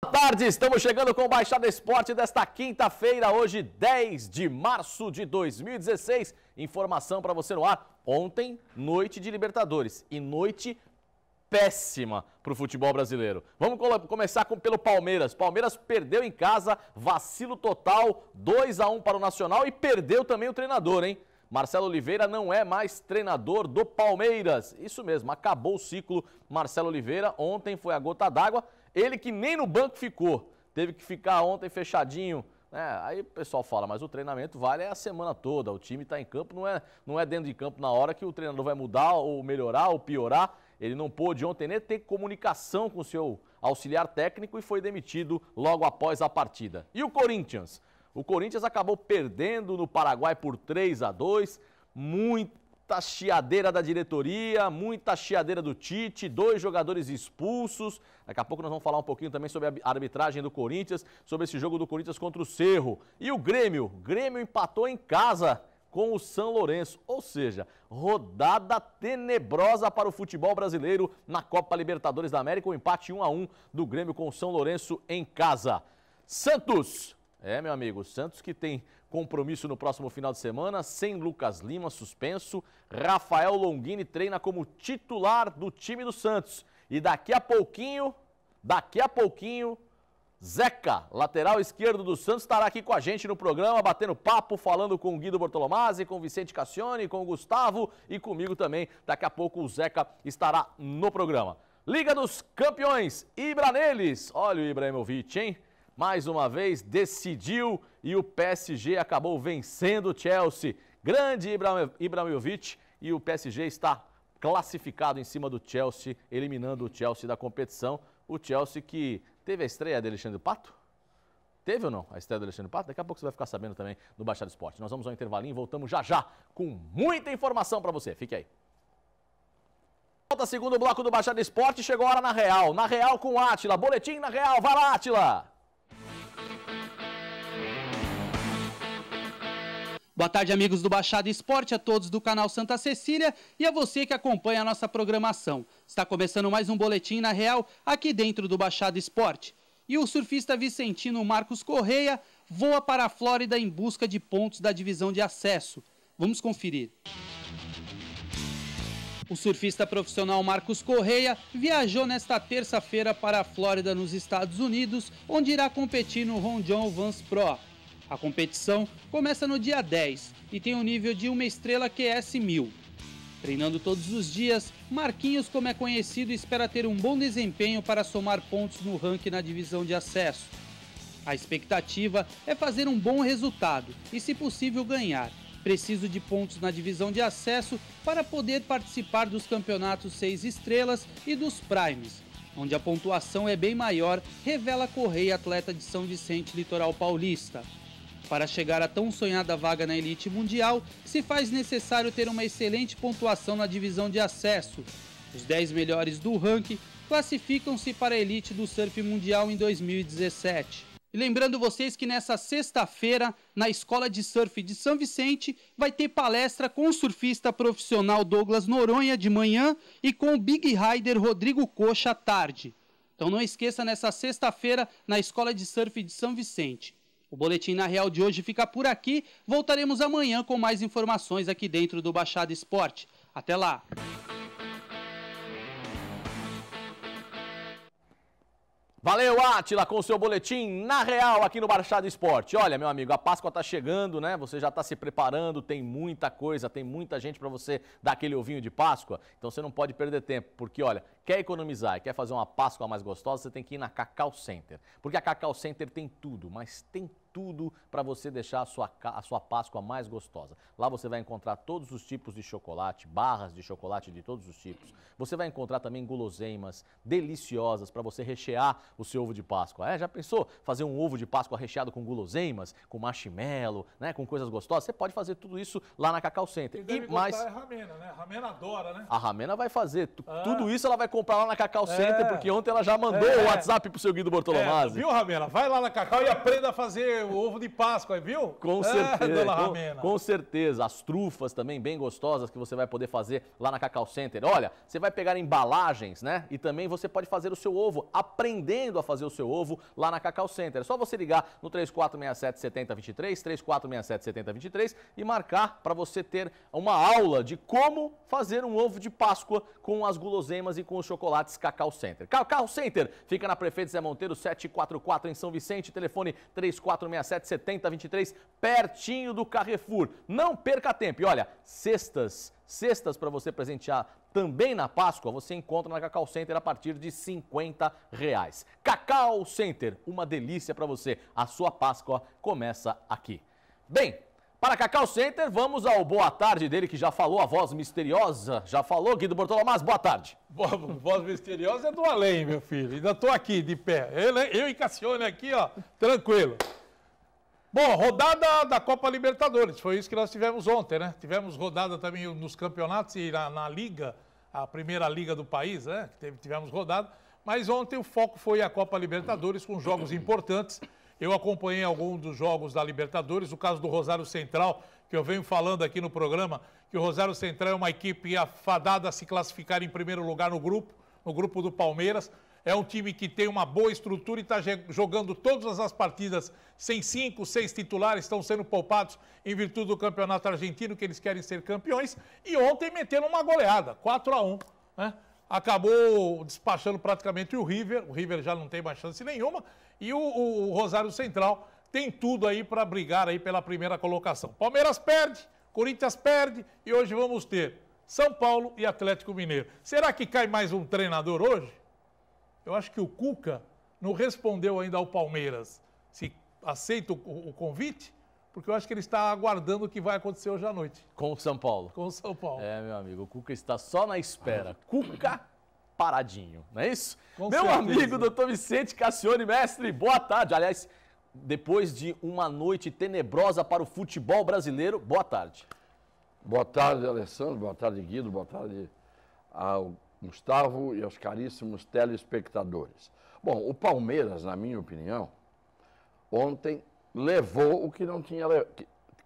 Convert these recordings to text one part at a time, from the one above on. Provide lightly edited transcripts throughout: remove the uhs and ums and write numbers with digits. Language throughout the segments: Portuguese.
Boa tarde, estamos chegando com o Baixada Esporte desta quinta-feira, hoje 10 de março de 2016. Informação para você no ar. Ontem, noite de Libertadores e noite péssima para o futebol brasileiro. Vamos começar pelo Palmeiras. Palmeiras perdeu em casa, vacilo total, 2-1 para o Nacional e perdeu também o treinador, hein? Marcelo Oliveira não é mais treinador do Palmeiras. Isso mesmo, acabou o ciclo Marcelo Oliveira. Ontem foi a gota d'água. Ele que nem no banco ficou. Teve que ficar ontem fechadinho. Aí o pessoal fala, mas o treinamento vale a semana toda. O time está em campo, não é dentro de campo na hora que o treinador vai mudar ou melhorar ou piorar. Ele não pôde ontem nem ter comunicação com o seu auxiliar técnico e foi demitido logo após a partida. E o Corinthians? O Corinthians acabou perdendo no Paraguai por 3-2, muita chiadeira da diretoria, muita chiadeira do Tite, 2 jogadores expulsos. Daqui a pouco nós vamos falar um pouquinho também sobre a arbitragem do Corinthians, sobre esse jogo do Corinthians contra o Cerro. E o Grêmio empatou em casa com o São Lourenço, ou seja, rodada tenebrosa para o futebol brasileiro na Copa Libertadores da América, o empate 1-1 do Grêmio com o São Lourenço em casa. Santos! Meu amigo, Santos que tem compromisso no próximo final de semana, sem Lucas Lima suspenso, Rafael Longini treina como titular do time do Santos. E daqui a pouquinho, Zeca, lateral esquerdo do Santos, estará aqui com a gente no programa, batendo papo, falando com o Guido Bortolomazzi, com o Vicente Cassione, com o Gustavo e comigo também. Daqui a pouco o Zeca estará no programa. Liga dos Campeões, Ibra neles. Olha o Ibrahimovic, hein? Mais uma vez decidiu e o PSG acabou vencendo o Chelsea. Grande Ibrahimovic e o PSG está classificado em cima do Chelsea, eliminando o Chelsea da competição. O Chelsea que teve a estreia de Alexandre Pato? Teve ou não a estreia do Alexandre Pato? Daqui a pouco você vai ficar sabendo também no Baixada Esporte. Nós vamos ao intervalinho e voltamos já com muita informação para você. Fique aí. Volta segundo bloco do Baixada Esporte, chegou a hora na Real com o Átila. Boletim na Real, vai lá, Átila! Boa tarde, amigos do Baixada Esporte, a todos do canal Santa Cecília e a você que acompanha a nossa programação. Está começando mais um Boletim na Real aqui dentro do Baixada Esporte. E o surfista vicentino Marcos Correia voa para a Flórida em busca de pontos da divisão de acesso. Vamos conferir. O surfista profissional Marcos Correia viajou nesta terça-feira para a Flórida, nos Estados Unidos, onde irá competir no Ron John Vans Pro. A competição começa no dia 10 e tem o nível de uma estrela QS 1000. Treinando todos os dias, Marquinhos, como é conhecido, espera ter um bom desempenho para somar pontos no ranking na divisão de acesso. A expectativa é fazer um bom resultado e, se possível, ganhar. Preciso de pontos na divisão de acesso para poder participar dos campeonatos 6 estrelas e dos Primes, onde a pontuação é bem maior, revela Correia, atleta de São Vicente, litoral paulista. Para chegar a tão sonhada vaga na elite mundial, se faz necessário ter uma excelente pontuação na divisão de acesso. Os 10 melhores do ranking classificam-se para a elite do surf mundial em 2017. E lembrando vocês que nessa sexta-feira, na Escola de Surf de São Vicente, vai ter palestra com o surfista profissional Douglas Noronha de manhã e com o Big Rider Rodrigo Coxa à tarde. Então não esqueça, nessa sexta-feira, na Escola de Surf de São Vicente. O Boletim na Real de hoje fica por aqui. Voltaremos amanhã com mais informações aqui dentro do Baixada Esporte. Até lá! Valeu, Átila, com o seu Boletim na Real aqui no Baixada Esporte. Olha, meu amigo, a Páscoa tá chegando, né? Você já tá se preparando, tem muita coisa, tem muita gente para você dar aquele ovinho de Páscoa. Então você não pode perder tempo, porque olha, quer economizar e quer fazer uma Páscoa mais gostosa, você tem que ir na Cacau Center. Porque a Cacau Center tem tudo, mas tem tudo para você deixar a sua Páscoa mais gostosa. Lá você vai encontrar todos os tipos de chocolate, barras de chocolate de todos os tipos. Você vai encontrar também guloseimas deliciosas para você rechear o seu ovo de Páscoa. Já pensou fazer um ovo de Páscoa recheado com guloseimas, com marshmallow, né, com coisas gostosas? Você pode fazer tudo isso lá na Cacau Center. E mais a Ramena, né? A Ramena adora, né? A Ramena vai fazer. Tudo isso ela vai comprar lá na Cacau Center, porque ontem ela já mandou o WhatsApp pro seu Guido Bortolomazzi. Viu, Ramena? Vai lá na Cacau e aprenda a fazer ter o ovo de Páscoa, viu? Com certeza, Dona Ramena. com certeza. As trufas também bem gostosas que você vai poder fazer lá na Cacau Center. Olha, você vai pegar embalagens, né? E também você pode fazer o seu ovo, aprendendo a fazer o seu ovo lá na Cacau Center. É só você ligar no 3467-7023, 3467-7023 e marcar para você ter uma aula de como fazer um ovo de Páscoa com as guloseimas e com os chocolates Cacau Center. Cacau Center fica na Prefeito Zé Monteiro 744 em São Vicente, telefone 3467-7023, pertinho do Carrefour. Não perca tempo. E olha, cestas para você presentear também na Páscoa, você encontra na Cacau Center a partir de R$50. Cacau Center, uma delícia para você. A sua Páscoa começa aqui. Bem, para Cacau Center, vamos ao boa tarde dele, que já falou, a voz misteriosa. Já falou, Guido Bortolomás, boa tarde. Voz misteriosa é do além, meu filho. Ainda estou aqui, de pé. Eu e Cassione aqui, ó, tranquilo. Bom, rodada da Copa Libertadores, foi isso que nós tivemos ontem, né? Tivemos rodada também nos campeonatos e na Liga, a primeira Liga do país, né? Tivemos rodada. Mas ontem o foco foi a Copa Libertadores, com jogos importantes. Eu acompanhei alguns dos jogos da Libertadores, o caso do Rosário Central, que eu venho falando aqui no programa, que o Rosário Central é uma equipe afadada a se classificar em primeiro lugar no grupo do Palmeiras. É um time que tem uma boa estrutura e está jogando todas as partidas sem 5, 6 titulares, estão sendo poupados em virtude do campeonato argentino, que eles querem ser campeões. E ontem meteram uma goleada, 4-1, né? Acabou despachando praticamente o River já não tem mais chance nenhuma, e o Rosário Central tem tudo aí para brigar aí pela primeira colocação. Palmeiras perde, Corinthians perde, e hoje vamos ter São Paulo e Atlético Mineiro. Será que cai mais um treinador hoje? Eu acho que o Cuca não respondeu ainda ao Palmeiras se aceita o convite, porque eu acho que ele está aguardando o que vai acontecer hoje à noite. Com o São Paulo. Com o São Paulo. É, meu amigo, o Cuca está só na espera. Cuca paradinho, não é isso? Com meu certeza. amigo, doutor Vicente Cassione, mestre, boa tarde. Aliás, depois de uma noite tenebrosa para o futebol brasileiro, boa tarde. Boa tarde, Alessandro, boa tarde, Guido, boa tarde ao Gustavo e aos caríssimos telespectadores. Bom, o Palmeiras, na minha opinião, ontem levou o que não tinha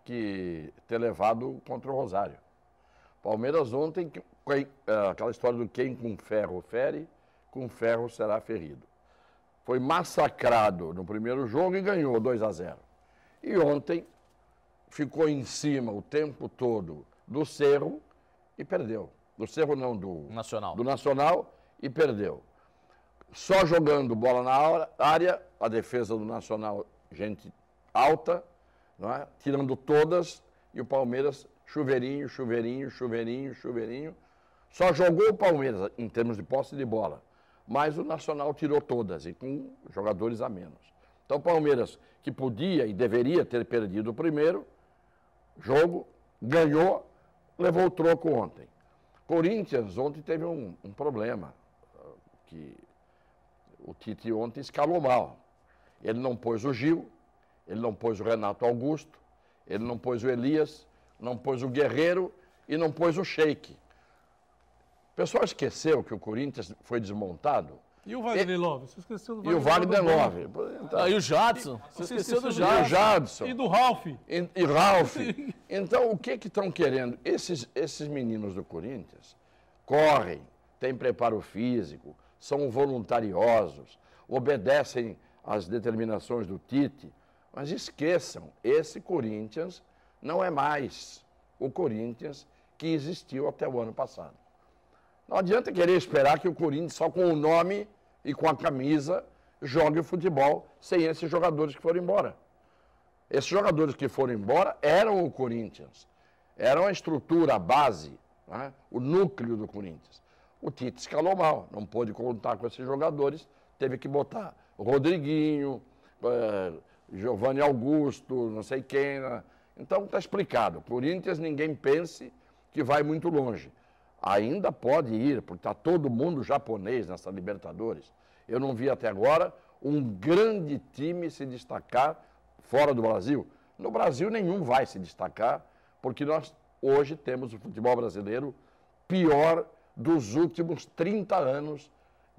que ter levado contra o Rosário. Palmeiras ontem, aquela história do quem com ferro fere, com ferro será ferido. Foi massacrado no primeiro jogo e ganhou 2-0. E ontem ficou em cima o tempo todo do Cerro e perdeu. Do Cerro não, do Nacional e perdeu. Só jogando bola na área, a defesa do Nacional, gente alta, não é? Tirando todas, e o Palmeiras, chuveirinho. Só jogou o Palmeiras em termos de posse de bola, mas o Nacional tirou todas, e com jogadores a menos. Então o Palmeiras, que podia e deveria ter perdido o primeiro jogo, ganhou, levou o troco ontem. Corinthians ontem teve um problema, que o Tite ontem escalou mal. Ele não pôs o Gil, ele não pôs o Renato Augusto, ele não pôs o Elias, não pôs o Guerreiro e não pôs o Sheik. O pessoal esqueceu que o Corinthians foi desmontado. E o Wagner Love? Você esqueceu do E o Wagner Love. Então, e o Jadson? Você esqueceu do Jadson. E o Jadson. E do Ralf. E Ralf. Então, o que estão querendo? Esses meninos do Corinthians correm, têm preparo físico, são voluntariosos, obedecem às determinações do Tite, mas esqueçam, esse Corinthians não é mais o Corinthians que existiu até o ano passado. Não adianta querer esperar que o Corinthians, só com o nome e com a camisa, jogue o futebol sem esses jogadores que foram embora. Esses jogadores que foram embora eram o Corinthians, eram a estrutura, a base, né? O núcleo do Corinthians. O Tite escalou mal, não pôde contar com esses jogadores, teve que botar Rodriguinho, Giovanni Augusto, não sei quem. Né? Então está explicado. O Corinthians, ninguém pense que vai muito longe. Ainda pode ir, porque está todo mundo japonês nessa Libertadores. Eu não vi até agora um grande time se destacar fora do Brasil. No Brasil nenhum vai se destacar, porque nós hoje temos o futebol brasileiro pior dos últimos 30 anos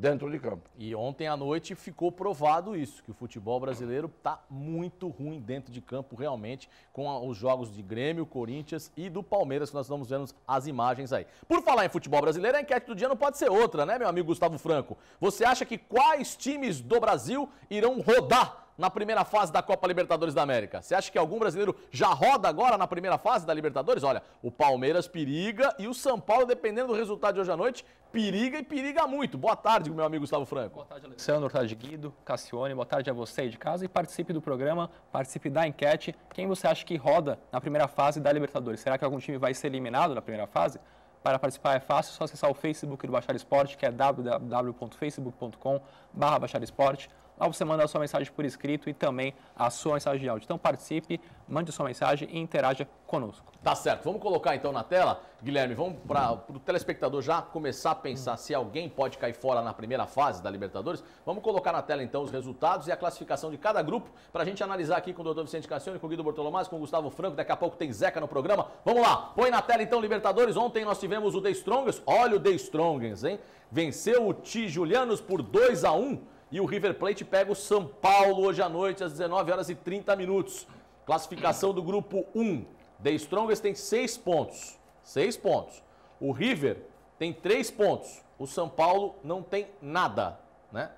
dentro de campo. E ontem à noite ficou provado isso, que o futebol brasileiro está muito ruim dentro de campo, realmente, com os jogos de Grêmio, Corinthians e do Palmeiras, que nós estamos vendo as imagens aí. Por falar em futebol brasileiro, a enquete do dia não pode ser outra, né, meu amigo Gustavo Franco? Você acha que quais times do Brasil irão rodar na primeira fase da Copa Libertadores da América? Você acha que algum brasileiro já roda agora na primeira fase da Libertadores? Olha, o Palmeiras periga e o São Paulo, dependendo do resultado de hoje à noite, periga e periga muito. Boa tarde, meu amigo Gustavo Franco. Boa tarde, Alessandro. Boa tarde, Guido, Cassione. Boa tarde a você aí de casa e participe do programa, participe da enquete. Quem você acha que roda na primeira fase da Libertadores? Será que algum time vai ser eliminado na primeira fase? Para participar é fácil, é só acessar o Facebook do Baixar Esporte, que é www.facebook.com/Baixar Esporte. Lá você manda a sua mensagem por escrito e também a sua mensagem de áudio. Então participe, mande a sua mensagem e interaja conosco. Tá certo. Vamos colocar então na tela, Guilherme, vamos para o telespectador já começar a pensar se alguém pode cair fora na primeira fase da Libertadores. Vamos colocar na tela então os resultados e a classificação de cada grupo para a gente analisar aqui com o Dr. Vicente Cassione, com o Guido Bortolomás, com o Gustavo Franco. Daqui a pouco tem Zeca no programa. Vamos lá, põe na tela então Libertadores. Ontem nós tivemos o The Strongest. Olha o The Strongest, hein? Venceu o Tijulianos por 2-1. E o River Plate pega o São Paulo hoje à noite, às 19h30. Classificação do grupo 1. The Strongest tem 6 pontos. 6 pontos. O River tem 3 pontos. O São Paulo não tem nada, né?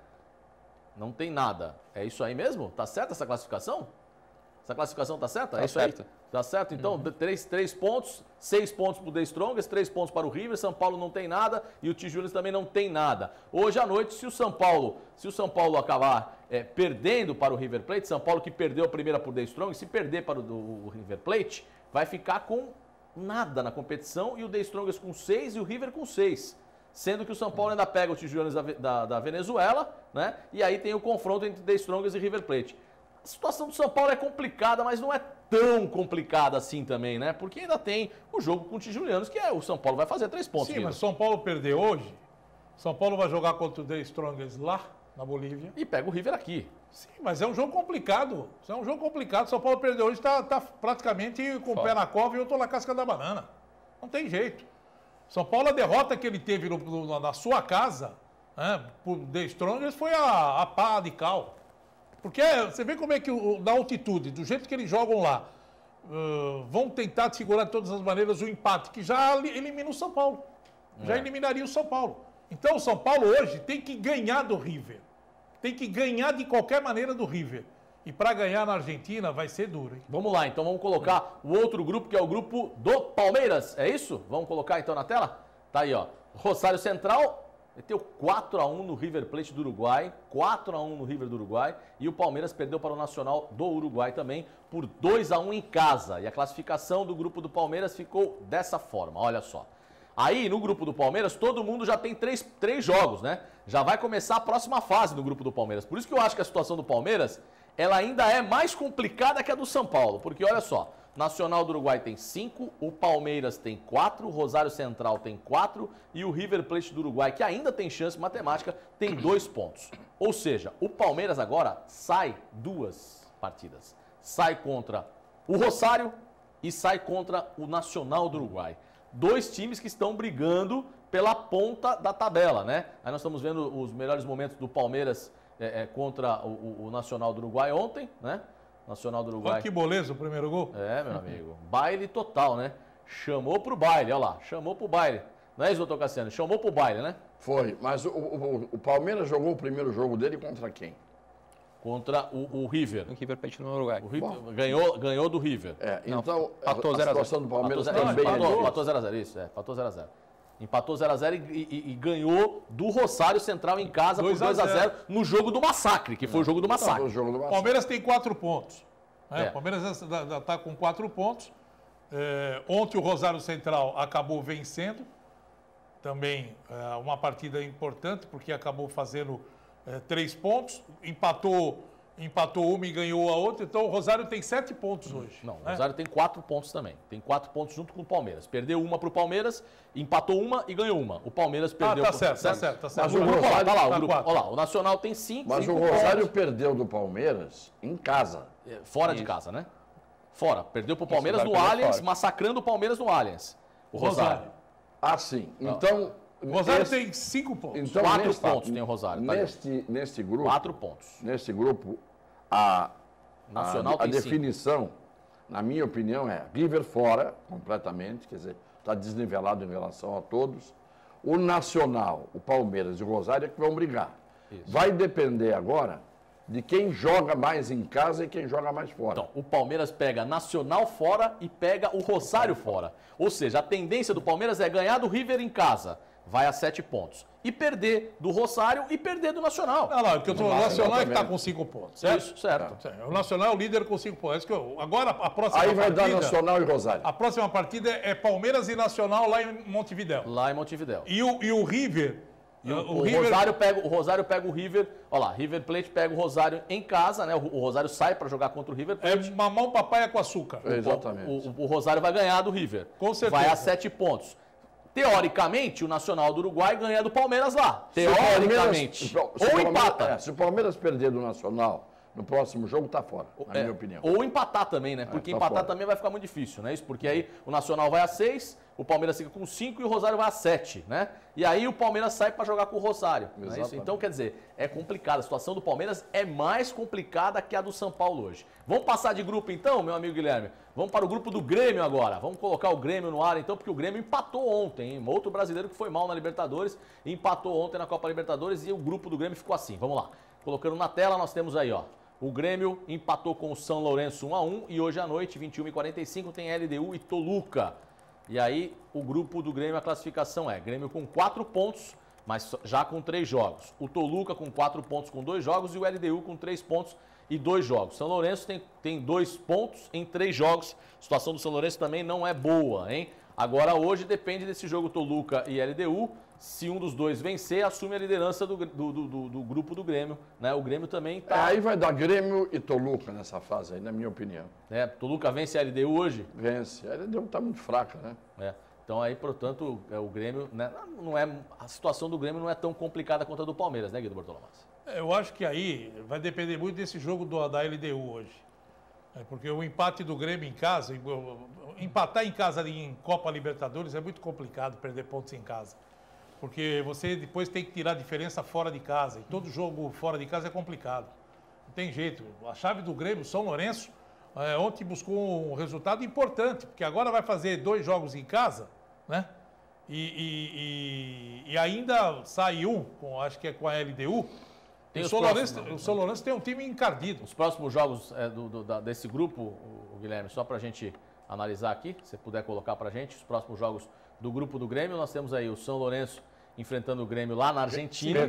Não tem nada. É isso aí mesmo? Tá certa essa classificação? Essa classificação tá certa? É isso aí? Tá certo? Então, 3 pontos, 6 pontos para o The Strongest, 3 pontos para o River, São Paulo não tem nada e o Tijulianos também não tem nada. Hoje à noite, se o São Paulo acabar perdendo para o River Plate, São Paulo que perdeu a primeira para o The Strongest, se perder para o River Plate, vai ficar com nada na competição e o The Strongest com 6 e o River com 6. Sendo que o São Paulo ainda pega o Tijulianos da Venezuela, né? E aí tem o confronto entre The Strongest e River Plate. A situação do São Paulo é complicada, mas não é tão complicada assim também, né? Porque ainda tem o jogo com o Tijulianos, que o São Paulo vai fazer 3 pontos. Sim, mas São Paulo perdeu hoje. São Paulo vai jogar contra o The Strongest lá, na Bolívia. E pega o River aqui. Sim, mas é um jogo complicado. Isso é um jogo complicado. São Paulo perdeu hoje, está praticamente com o pé na cova e eu estou na casca da banana. Não tem jeito. São Paulo, a derrota que ele teve na sua casa, né, por The Strongest, foi a pá de cal. Porque você vê como é que na altitude, do jeito que eles jogam lá, vão tentar segurar de todas as maneiras o empate, que já elimina o São Paulo. Já eliminaria o São Paulo. Então o São Paulo hoje tem que ganhar do River. Tem que ganhar de qualquer maneira do River. E para ganhar na Argentina vai ser duro, hein? Vamos lá, então vamos colocar o outro grupo, que é o grupo do Palmeiras. É isso? Vamos colocar então na tela? Tá aí, ó. Rosário Central meteu 4-1 no River Plate do Uruguai, 4-1 no River do Uruguai, e o Palmeiras perdeu para o Nacional do Uruguai também por 2-1 em casa. E a classificação do grupo do Palmeiras ficou dessa forma, olha só. Aí, no grupo do Palmeiras, todo mundo já tem três jogos, né? Já vai começar a próxima fase do grupo do Palmeiras. Por isso que eu acho que a situação do Palmeiras, ela ainda é mais complicada que a do São Paulo. Porque, olha só, Nacional do Uruguai tem 5, o Palmeiras tem 4, o Rosário Central tem 4 e o River Plate do Uruguai, que ainda tem chance matemática, tem 2 pontos. Ou seja, o Palmeiras agora sai 2 partidas. Sai contra o Rosário e sai contra o Nacional do Uruguai. 2 times que estão brigando pela ponta da tabela, né? Aí nós estamos vendo os melhores momentos do Palmeiras contra o Nacional do Uruguai ontem, né? Nacional do Uruguai. Olha que beleza o primeiro gol. Meu amigo. Baile total, né? Chamou pro baile, olha lá. Chamou pro baile. Não é isso, doutor Cassiano? Chamou pro baile, né? Foi, mas o Palmeiras jogou o primeiro jogo dele contra quem? Contra o River. O River Plate no Uruguai. O River ganhou do River. Então, empatou a situação do Palmeiras também empatou 0x0, isso, empatou 0x0. Empatou 0x0 e ganhou do Rosário Central em casa por 2x0 no jogo do massacre, que foi o jogo do massacre. O Palmeiras tem 4 pontos. O Palmeiras está com 4 pontos. Ontem o Rosário Central acabou vencendo. Também uma partida importante, porque acabou fazendo 3 pontos. Empatou uma e ganhou a outra. Então o Rosário tem 7 pontos hoje. Não, o Rosário tem 4 pontos também. Tem 4 pontos junto com o Palmeiras. Perdeu uma para o Palmeiras, empatou uma e ganhou uma. O Palmeiras perdeu... Tá certo. Mas o grupo, olha lá, o Nacional tem 5. Mas o Rosário perdeu do Palmeiras em casa. Fora de casa, né? Fora. Perdeu para o Palmeiras no Allianz, massacrando o Palmeiras no Allianz. O Rosário. Ah, sim. Então, O Rosário tem 5 pontos. Então, 4 pontos tem o Rosário. Tá neste grupo, 4 pontos. neste grupo, a Nacional tem definição, na minha opinião, é River fora, completamente, quer dizer, está desnivelado em relação a todos. O Nacional, o Palmeiras e o Rosário é que vão brigar. Isso. Vai depender agora de quem joga mais em casa e quem joga mais fora. Então, o Palmeiras pega Nacional fora e pega o Rosário fora. Ou seja, a tendência do Palmeiras é ganhar do River em casa, vai a 7 pontos. E perder do Rosário e perder do Nacional. Não, porque o Nacional é que está com 5 pontos, certo? Isso, certo. O Nacional é o líder com 5 pontos. Agora, a próxima Aí vai partida... dar Nacional e Rosário. A próxima partida é Palmeiras e Nacional lá em Montevidéu. Lá em Montevidéu. E o River... O Rosário pega o River. Olha lá, River Plate pega o Rosário em casa, né? O Rosário sai para jogar contra o River Plate. É mamão, papaya com açúcar. Exatamente. O Rosário vai ganhar do River. Com certeza. Vai a 7 pontos. Teoricamente, o Nacional do Uruguai ganha do Palmeiras lá. Se o Palmeiras- Teoricamente. Ou empata. Se o Palmeiras perder do Nacional, no próximo jogo está fora, na minha opinião. Ou empatar também, né? Porque tá empatar fora. também vai ficar muito difícil, né? Isso porque aí o Nacional vai a 6, o Palmeiras fica com 5 e o Rosário vai a 7, né? E aí o Palmeiras sai para jogar com o Rosário. Não é isso? Exatamente. Então, quer dizer, é complicado. A situação do Palmeiras é mais complicada que a do São Paulo hoje. Vamos passar de grupo então, meu amigo Guilherme? Vamos para o grupo do Grêmio agora. Vamos colocar o Grêmio no ar então, porque o Grêmio empatou ontem, hein? Outro brasileiro que foi mal na Libertadores, empatou ontem na Copa Libertadores e o grupo do Grêmio ficou assim. Vamos lá. Colocando na tela, nós temos aí, ó. O Grêmio empatou com o São Lourenço 1-1 e hoje à noite, 21h45, tem LDU e Toluca. E aí, o grupo do Grêmio, a classificação é Grêmio com 4 pontos, mas já com 3 jogos. O Toluca com 4 pontos com 2 jogos e o LDU com 3 pontos e 2 jogos. São Lourenço tem 2 pontos em 3 jogos. A situação do São Lourenço também não é boa, hein? Agora, hoje, depende desse jogo Toluca e LDU. Se um dos dois vencer, assume a liderança do grupo do Grêmio, né? O Grêmio também tá... Aí vai dar Grêmio e Toluca nessa fase aí, na minha opinião. Toluca vence a LDU hoje? Vence. A LDU está muito fraca, né? Então aí, portanto, o Grêmio, né, a situação do Grêmio não é tão complicada quanto a do Palmeiras, né, Guido Bortolomás? Eu acho que aí vai depender muito desse jogo da LDU hoje. Porque o empate do Grêmio em casa, empatar em casa em Copa Libertadores é muito complicado, perder pontos em casa. Porque você depois tem que tirar a diferença fora de casa. E todo jogo fora de casa é complicado. Não tem jeito. A chave do Grêmio, São Lourenço, ontem buscou um resultado importante. Porque agora vai fazer 2 jogos em casa, né? E ainda sai acho que é com a LDU. O São Lourenço tem um time encardido. Os próximos jogos desse grupo, o Guilherme, só para a gente analisar aqui, se você puder colocar para a gente, os próximos jogos do grupo do Grêmio, nós temos aí o São Lourenço enfrentando o Grêmio lá na Argentina.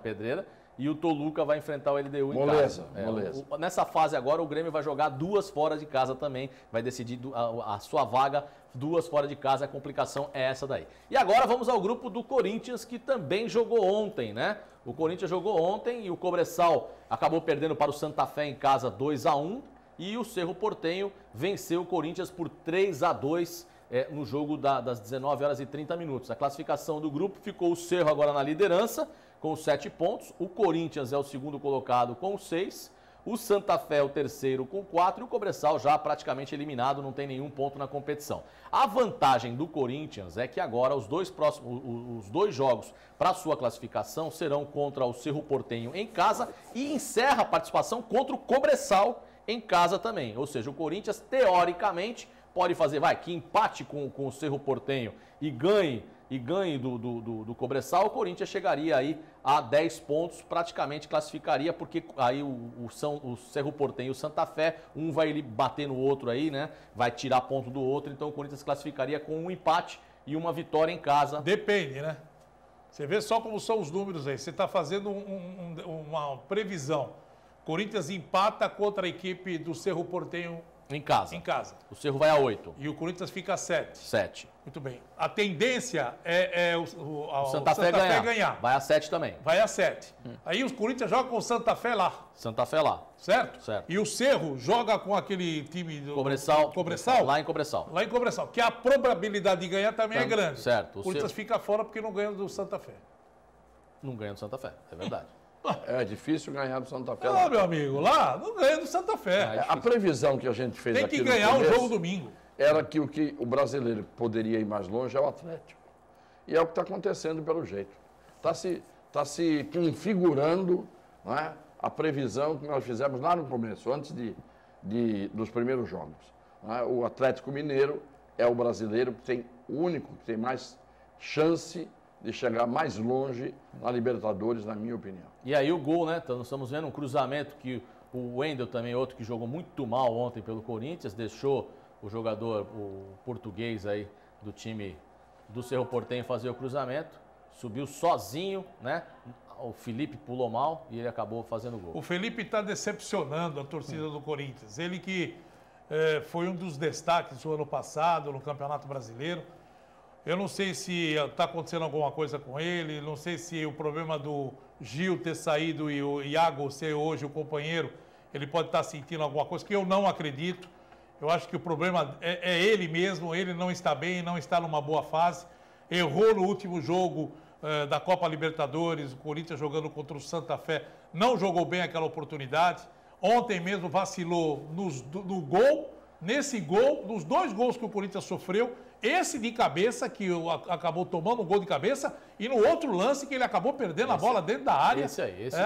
Pedreira. E o Toluca vai enfrentar o LDU em casa. Moleza. Nessa fase agora, o Grêmio vai jogar 2 fora de casa também. Vai decidir a sua vaga, 2 fora de casa. A complicação é essa daí. E agora vamos ao grupo do Corinthians, que também jogou ontem, né? O Corinthians jogou ontem e o Cobressal acabou perdendo para o Santa Fé em casa 2-1. E o Cerro Porteño venceu o Corinthians por 3-2 no jogo das 19h30. A classificação do grupo ficou o Cerro agora na liderança, com 7 pontos. O Corinthians é o segundo colocado com 6. O Santa Fé é o terceiro com 4. E o Cobressal já praticamente eliminado, não tem nenhum ponto na competição. A vantagem do Corinthians é que agora os 2 jogos para sua classificação serão contra o Cerro Porteño em casa e encerra a participação contra o Cobressal em casa também. Ou seja, o Corinthians, teoricamente, pode fazer, que empate com o Cerro Porteño e ganhe do Cobressal, o Corinthians chegaria aí a 10 pontos, praticamente classificaria, porque aí o Cerro Porteño e o Santa Fé, um vai bater no outro aí, né? Vai tirar ponto do outro, então o Corinthians classificaria com um empate e uma vitória em casa. Depende, né? Você vê só como são os números aí. Você está fazendo uma previsão. Corinthians empata contra a equipe do Cerro Porteño em casa. O Cerro vai a 8. E o Corinthians fica a 7. 7. Muito bem. A tendência é o Santa Fé ganhar. Vai a 7 também. Vai a 7. Aí os Corinthians jogam com o Santa Fé lá. Santa Fé lá. Certo? Certo. E o Cerro joga com aquele time do Cobressal. Lá em Cobressal. Que a probabilidade de ganhar também é grande. Certo. O Corinthians fica fora porque não ganha do Santa Fé. Não ganha do Santa Fé, é verdade. É difícil ganhar do Santa Fé. Meu amigo, lá não ganha do Santa Fé. A previsão que a gente fez aqui no começo... Tem que ganhar o jogo domingo. Era que o brasileiro poderia ir mais longe é o Atlético. E é o que está acontecendo pelo jeito. Está se configurando, não é, a previsão que nós fizemos lá no começo, antes dos primeiros jogos. Não é? O Atlético Mineiro é o brasileiro que tem o único que tem mais chance de chegar mais longe na Libertadores, na minha opinião. E aí o gol, né? Nós estamos vendo um cruzamento que o Wendel também, outro que jogou muito mal ontem pelo Corinthians, deixou o jogador, o português aí do time do Cerro Porteño fazer o cruzamento, subiu sozinho, né? O Felipe pulou mal e ele acabou fazendo o gol. O Felipe está decepcionando a torcida do Corinthians. Ele que foi um dos destaques do ano passado no Campeonato Brasileiro. Eu não sei se está acontecendo alguma coisa com ele, não sei se o problema do Gil ter saído e o Iago ser hoje o companheiro, ele pode estar sentindo alguma coisa, que eu não acredito. Eu acho que o problema é ele mesmo, ele não está bem, não está numa boa fase. Errou no último jogo da Copa Libertadores, o Corinthians jogando contra o Santa Fé, não jogou bem aquela oportunidade. Ontem mesmo vacilou no gol, nesse gol, nos 2 gols que o Corinthians sofreu, esse de cabeça, que acabou tomando um gol de cabeça, e no outro lance que ele acabou perdendo a bola dentro da área.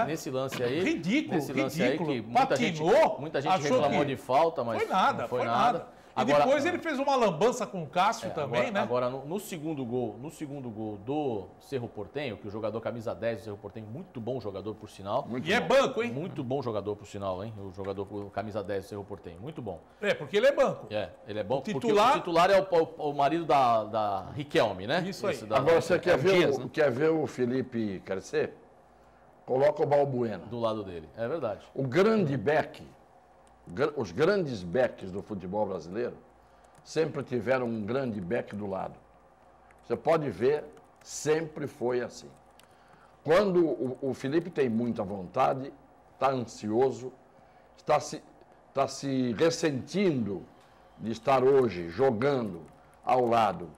Nesse lance aí. Ridículo, ridículo. Aí que muita gente reclamou de falta, mas não foi nada. E agora, depois ele fez uma lambança com o Cássio também, né? Agora, no segundo gol do Cerro Porteño, que o jogador camisa 10 do Cerro Porteño, muito bom jogador, por sinal. É banco, hein? Muito bom jogador, por sinal, hein? O jogador camisa 10 do Cerro Porteño, muito bom. Porque ele é banco. Ele é bom, porque o titular é o marido da Riquelme, né? Isso aí. Agora, você quer ver o Felipe crescer? Coloca o Balbuena. Do lado dele, é verdade. O grande back, os grandes backs do futebol brasileiro sempre tiveram um grande back do lado. Você pode ver, sempre foi assim. Quando o Felipe tem muita vontade, está ansioso, está se ressentindo de estar hoje jogando ao lado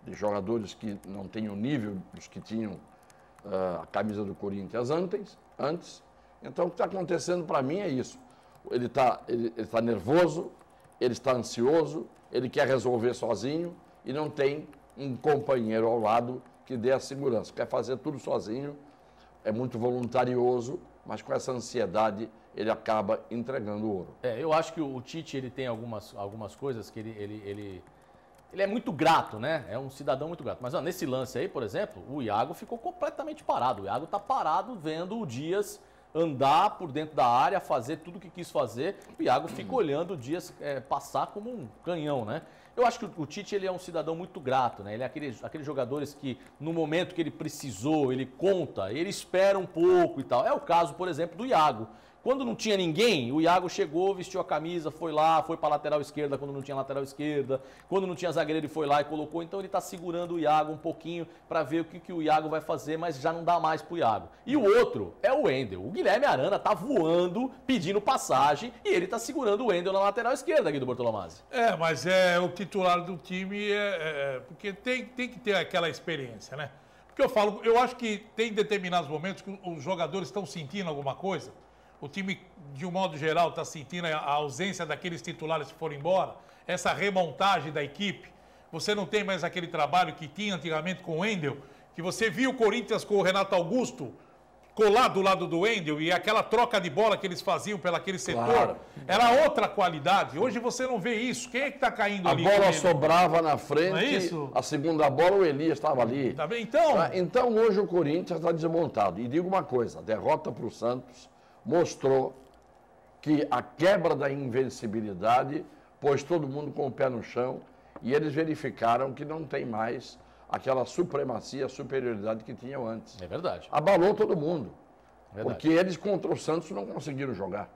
de jogadores que não têm o nível dos que tinham a camisa do Corinthians antes. Então, o que está acontecendo para mim é isso. Ele está nervoso, ele está ansioso, ele quer resolver sozinho e não tem um companheiro ao lado que dê a segurança. Quer fazer tudo sozinho, é muito voluntarioso, mas com essa ansiedade ele acaba entregando o ouro. Eu acho que o Tite ele tem algumas coisas que ele é muito grato, né? É um cidadão muito grato. Mas nesse lance aí, por exemplo, o Iago ficou completamente parado. O Iago está parado vendo o Dias andar por dentro da área, fazer tudo o que quis fazer. O Iago fica olhando o Dias passar como um canhão, né? Eu acho que o Tite ele é um cidadão muito grato, né? Ele é aqueles jogadores que, no momento que ele precisou, ele conta, ele espera um pouco e tal. É o caso, por exemplo, do Iago. Quando não tinha ninguém, o Iago chegou, vestiu a camisa, foi lá, foi para a lateral esquerda quando não tinha lateral esquerda. Quando não tinha zagueiro, ele foi lá e colocou. Então ele está segurando o Iago um pouquinho para ver o que o Iago vai fazer, mas já não dá mais para o Iago. E o outro é o Wendel. O Guilherme Arana está voando, pedindo passagem, e ele está segurando o Wendel na lateral esquerda, Guido Bortolomazzi. Mas o titular do time porque tem que ter aquela experiência, né? Porque eu acho que tem determinados momentos que os jogadores estão sentindo alguma coisa. O time, de um modo geral, está sentindo a ausência daqueles titulares que foram embora, essa remontagem da equipe. Você não tem mais aquele trabalho que tinha antigamente com o Wendel, que você viu o Corinthians com o Renato Augusto colado do lado do Wendel e aquela troca de bola que eles faziam pelaquele setor, claro, era outra qualidade. Hoje você não vê isso. Quem é que está caindo ali? A bola sobrava na frente, a segunda bola o Elias estava ali. Tá bem, então hoje o Corinthians está desmontado. E digo uma coisa, a derrota para o Santos mostrou que a quebra da invencibilidade pôs todo mundo com o pé no chão e eles verificaram que não tem mais aquela supremacia, superioridade que tinham antes. É verdade. Abalou todo mundo. Porque eles contra o Santos não conseguiram jogar.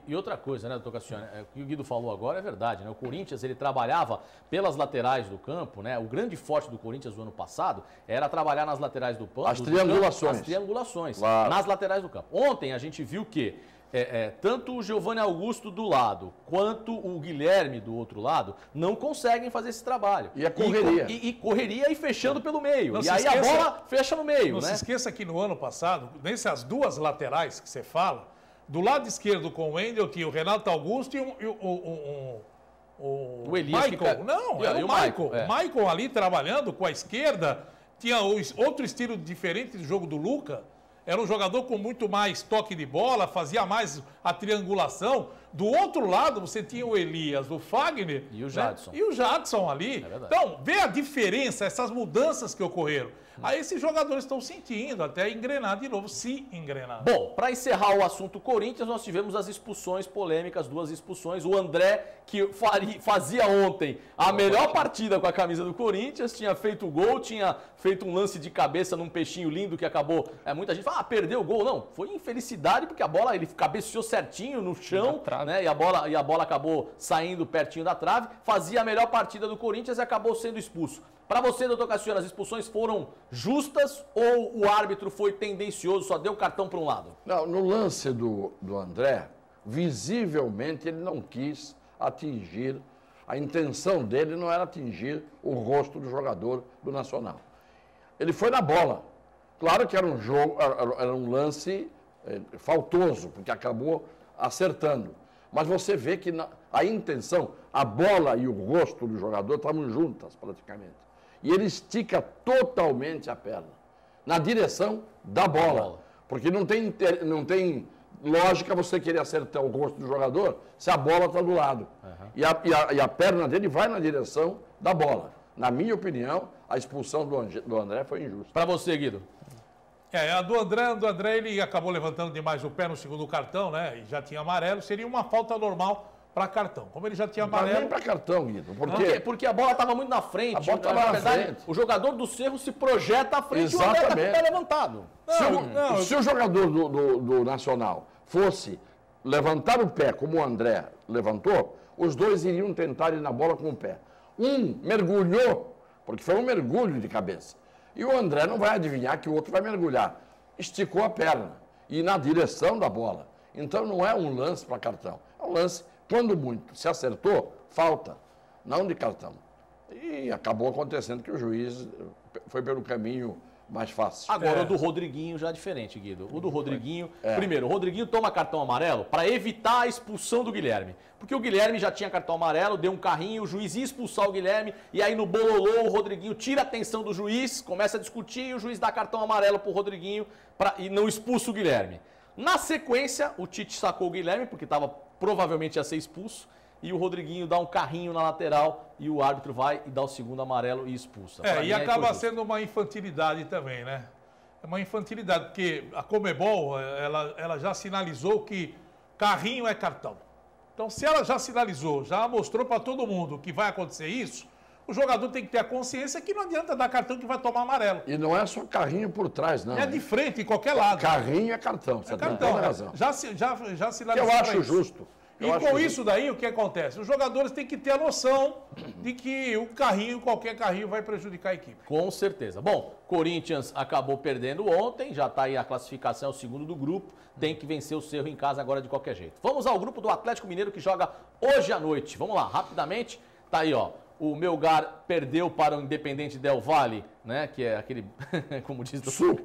E outra coisa, né, doutor Cassione, o que o Guido falou agora é verdade, né? O Corinthians, ele trabalhava pelas laterais do campo, né? O grande forte do Corinthians no ano passado era trabalhar nas laterais do campo. As triangulações. As triangulações, claro, nas laterais do campo. Ontem a gente viu que tanto o Giovanni Augusto do lado, quanto o Guilherme do outro lado, não conseguem fazer esse trabalho. E a correria. E correria e fechando pelo meio. E aí a bola fecha no meio, Não né? se esqueça que no ano passado, nessas duas laterais que você fala, do lado esquerdo com o Wendel tinha o Renato Augusto e o Elias Michael. Não, era o Michael. O Michael ali trabalhando com a esquerda, tinha outro estilo diferente do jogo do Luca. Era um jogador com muito mais toque de bola, fazia mais a triangulação. Do outro lado, você tinha o Elias, o Fagner... E o Jadson. Né? E o Jadson ali. Então, vê a diferença, essas mudanças que ocorreram. Aí esses jogadores estão sentindo, até engrenar de novo, se engrenar. Bom, para encerrar o assunto Corinthians, nós tivemos as expulsões polêmicas, 2 expulsões. O André, que fazia ontem a melhor partida com a camisa do Corinthians, tinha feito gol, tinha feito um lance de cabeça num peixinho lindo que acabou... muita gente fala, perdeu o gol. Não, foi infelicidade porque a bola, ele cabeceou certinho no chão, né? E a bola acabou saindo pertinho da trave. Fazia a melhor partida do Corinthians e acabou sendo expulso. Para você, doutor Cassiano, as expulsões foram justas ou o árbitro foi tendencioso, só deu cartão para um lado? Não, no lance do André, visivelmente ele não quis atingir, a intenção dele não era atingir o rosto do jogador do Nacional. Ele foi na bola. Claro que era um jogo, era um lance faltoso, porque acabou acertando. Mas você vê que a intenção, a bola e o rosto do jogador estavam juntas praticamente. E ele estica totalmente a perna, na direção da bola. Porque não tem lógica você querer acertar o rosto do jogador se a bola está do lado. E a perna dele vai na direção da bola. Na minha opinião, a expulsão do André foi injusta. Para você, Guido? A do André, ele acabou levantando demais o pé no segundo cartão, né? E já tinha amarelo, seria uma falta normal para cartão. Como ele já tinha amarelo... Nem para cartão, Guido. Porque a bola estava muito na frente. A bola estava na frente. O jogador do Cerro se projeta à frente. Exatamente. E o André está com o pé levantado. Se o jogador do Nacional fosse levantar o pé como o André levantou, os dois iriam tentar ir na bola com o pé. Um mergulhou, porque foi um mergulho de cabeça. E o André não vai adivinhar que o outro vai mergulhar. Esticou a perna e na direção da bola. Então não é um lance para cartão. É um lance, quando muito se acertou, falta, não de cartão. E acabou acontecendo que o juiz foi pelo caminho mais fácil. Agora, o do Rodriguinho já é diferente, Guido. O do Rodriguinho... Primeiro, o Rodriguinho toma cartão amarelo para evitar a expulsão do Guilherme. Porque o Guilherme já tinha cartão amarelo, deu um carrinho, o juiz ia expulsar o Guilherme, e aí no bololô o Rodriguinho tira a atenção do juiz, começa a discutir, e o juiz dá cartão amarelo pro Rodriguinho e não expulsa o Guilherme. Na sequência, o Tite sacou o Guilherme, porque provavelmente ia ser expulso, e o Rodriguinho dá um carrinho na lateral e o árbitro vai e dá o segundo amarelo e expulsa. E acaba sendo uma infantilidade também, né? É uma infantilidade, porque a Conmebol, ela já sinalizou que carrinho é cartão. Então, se ela já sinalizou, já mostrou para todo mundo que vai acontecer isso, o jogador tem que ter a consciência que não adianta dar cartão que vai tomar amarelo. E não é só carrinho por trás, não. É de frente, em qualquer lado. Carrinho é cartão, você tem toda a razão. Já sinalizou. Eu acho justo. E com isso daí, o que acontece? Os jogadores têm que ter a noção de que o carrinho, qualquer carrinho, vai prejudicar a equipe. Com certeza. Bom, Corinthians acabou perdendo ontem, já está aí a classificação, é o segundo do grupo, tem que vencer o Cerro em casa agora de qualquer jeito. Vamos ao grupo do Atlético Mineiro que joga hoje à noite. Vamos lá, rapidamente. Tá aí, ó. O Melgar perdeu para o Independente Del Valle, né? Que é aquele, como diz... Suco.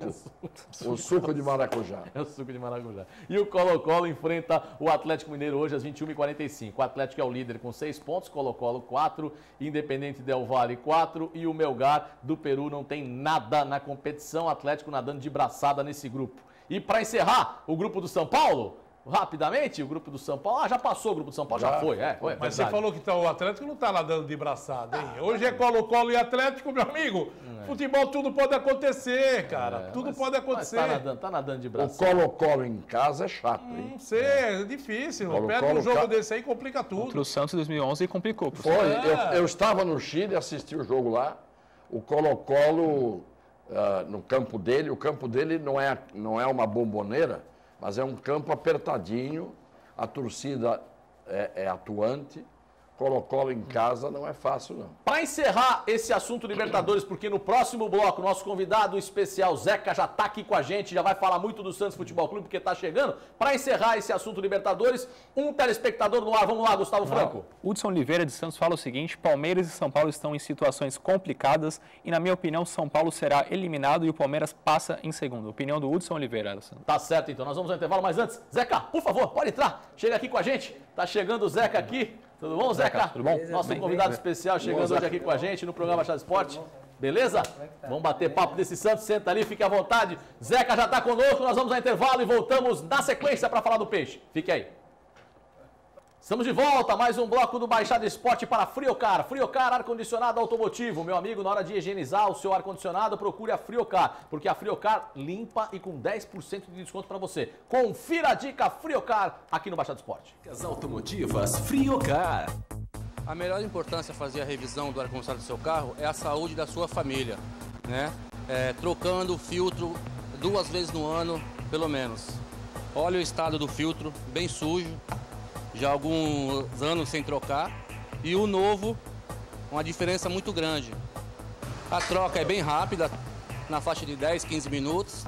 O suco de maracujá. É o suco de maracujá. E o Colo-Colo enfrenta o Atlético Mineiro hoje às 21h45. O Atlético é o líder com 6 pontos, Colo-Colo 4, Independente Del Valle 4 e o Melgar do Peru não tem nada na competição. Atlético nadando de braçada nesse grupo. E para encerrar, o grupo do São Paulo... Rapidamente, o grupo do São Paulo... já passou o grupo do São Paulo, já foi. Foi mas você falou que o Atlético não está nadando de braçada, hein? Hoje é Colo-Colo e Atlético, meu amigo. Futebol, tudo pode acontecer, cara. Tudo pode acontecer. Tá nadando de braçada. O Colo-Colo em casa é chato, hein? Não sei, é difícil. Pega um jogo desse aí, complica tudo. Contra o Santos em 2011 complicou. Foi, eu estava no Chile, assisti o jogo lá. O Colo-Colo, no campo dele, o campo dele não é uma bomboneira, mas é um campo apertadinho, a torcida é atuante, Colo-Colo em casa não é fácil, não. Para encerrar esse assunto Libertadores, porque no próximo bloco, nosso convidado especial, Zeca, já está aqui com a gente, já vai falar muito do Santos Futebol Clube, porque está chegando. Para encerrar esse assunto Libertadores, um telespectador no ar. Vamos lá, Gustavo Franco. Hudson Oliveira de Santos fala o seguinte: Palmeiras e São Paulo estão em situações complicadas e, na minha opinião, São Paulo será eliminado e o Palmeiras passa em segundo. Opinião do Hudson Oliveira. Tá certo, então. Nós vamos ao intervalo, mas antes, Zeca, por favor, pode entrar. Chega aqui com a gente. Tá chegando o Zeca aqui. Tudo bom, Zeca? Tudo bom? Nosso convidado especial chegando hoje aqui com a gente no programa Baixada Esporte. Beleza? Vamos bater papo desse Santos, senta ali, fique à vontade. Zeca já está conosco, nós vamos ao intervalo e voltamos na sequência para falar do Peixe. Fique aí. Estamos de volta, mais um bloco do Baixada Esporte para Friocar. Friocar, ar-condicionado automotivo. Meu amigo, na hora de higienizar o seu ar-condicionado, procure a Friocar, porque a Friocar limpa e com 10% de desconto para você. Confira a dica Friocar aqui no Baixada Esporte. Dicas automotivas Friocar. A melhor importância fazer a revisão do ar-condicionado do seu carro é a saúde da sua família, né? Trocando o filtro 2 vezes no ano, pelo menos. Olha o estado do filtro, bem sujo, já há alguns anos sem trocar, e o novo, uma diferença muito grande. A troca é bem rápida, na faixa de 10, 15 minutos,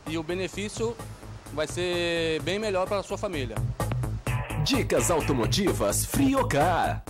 e o benefício vai ser bem melhor para a sua família. Dicas automotivas Friocar.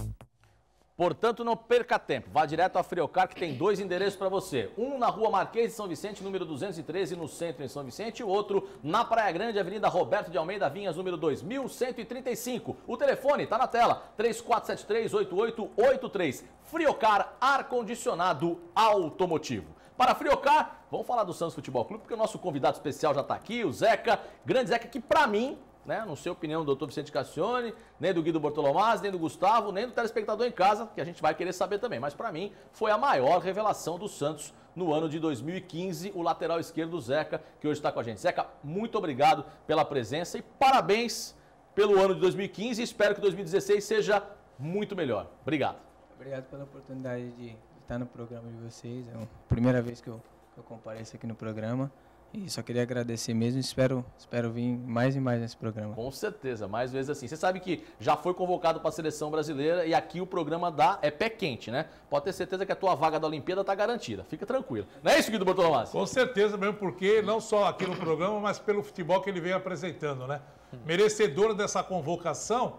Portanto, não perca tempo. Vá direto à Friocar, que tem 2 endereços para você. Um na Rua Marquês de São Vicente, número 213, no centro em São Vicente. E o outro na Praia Grande, Avenida Roberto de Almeida Vinhas, número 2135. O telefone está na tela, 3473-8883. Friocar, ar-condicionado automotivo. Para Friocar, vamos falar do Santos Futebol Clube, porque o nosso convidado especial já está aqui, o Zeca, grande Zeca, que para mim, né, não sei a opinião do doutor Vicente Cassione, nem do Guido Bortolomaz, nem do Gustavo, nem do telespectador em casa, que a gente vai querer saber também. Mas para mim, foi a maior revelação do Santos no ano de 2015, o lateral esquerdo Zeca, que hoje está com a gente. Zeca, muito obrigado pela presença e parabéns pelo ano de 2015. Espero que 2016 seja muito melhor. Obrigado. Obrigado pela oportunidade de estar no programa de vocês. É a primeira vez que eu compareço aqui no programa. E só queria agradecer mesmo, espero vir mais e mais nesse programa. Com certeza, mais vezes assim. Você sabe que já foi convocado para a seleção brasileira e aqui o programa é pé quente, né? Pode ter certeza que a tua vaga da Olimpíada está garantida. Fica tranquilo. Não é isso, Guido Bortolomaz? Com certeza, mesmo porque não só aqui no programa, mas pelo futebol que ele vem apresentando, né? Merecedor dessa convocação.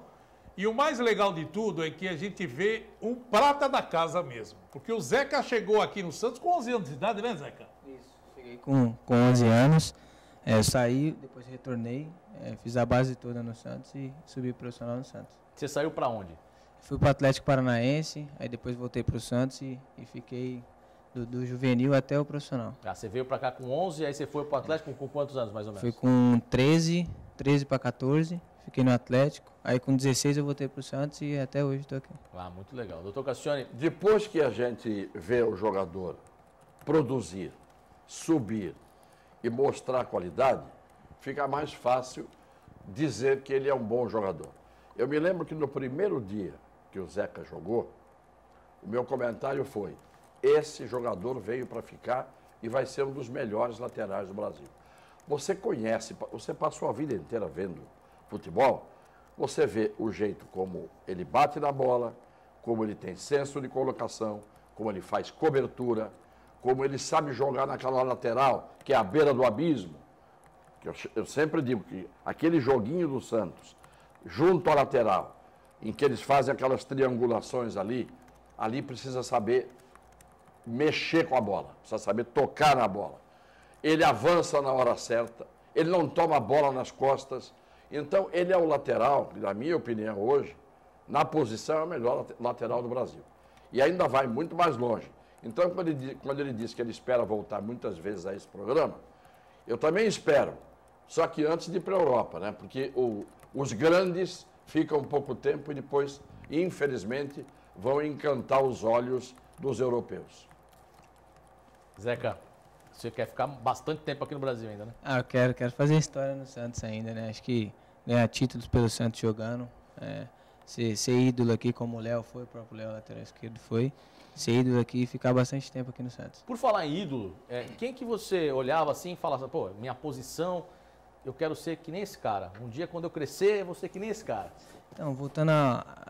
E o mais legal de tudo é que a gente vê um prata da casa mesmo. Porque o Zeca chegou aqui no Santos com 11 anos de idade, né, Zeca? Cheguei com 11 anos, saí, depois retornei, fiz a base toda no Santos e subi profissional no Santos. Você saiu para onde? Fui para o Atlético Paranaense, aí depois voltei para o Santos e fiquei do juvenil até o profissional. Ah, você veio para cá com 11, aí você foi para o Atlético com quantos anos mais ou menos? Fui com 13 para 14, fiquei no Atlético, aí com 16 eu voltei para o Santos e até hoje estou aqui. Ah, muito legal. Doutor Cassione. Depois que a gente vê o jogador produzir, subir e mostrar qualidade, fica mais fácil dizer que ele é um bom jogador. Eu me lembro que no primeiro dia que o Zeca jogou, o meu comentário foi: esse jogador veio para ficar e vai ser um dos melhores laterais do Brasil. Você conhece, você passou a vida inteira vendo futebol, você vê o jeito como ele bate na bola, como ele tem senso de colocação, como ele faz cobertura, como ele sabe jogar naquela lateral, que é a beira do abismo. Eu sempre digo que aquele joguinho do Santos, junto à lateral, em que eles fazem aquelas triangulações ali precisa saber mexer com a bola, precisa saber tocar na bola. Ele avança na hora certa, ele não toma a bola nas costas. Então, ele é o lateral, na minha opinião hoje, na posição é o melhor lateral do Brasil. E ainda vai muito mais longe. Então, quando ele diz que ele espera voltar muitas vezes a esse programa, eu também espero, só que antes de ir para a Europa, né? Porque os grandes ficam pouco tempo e depois, infelizmente, vão encantar os olhos dos europeus. Zeca, você quer ficar bastante tempo aqui no Brasil ainda, né? Ah, eu quero fazer história no Santos ainda, né? Acho que ganhar títulos pelo Santos jogando, ser ídolo aqui como o Léo foi, o próprio Léo, lateral esquerdo, foi. Ser ídolo aqui e ficar bastante tempo aqui no Santos. Por falar em ídolo, quem que você olhava assim e falava, pô, minha posição, eu quero ser que nem esse cara. Um dia, quando eu crescer, eu vou ser que nem esse cara. Então, voltando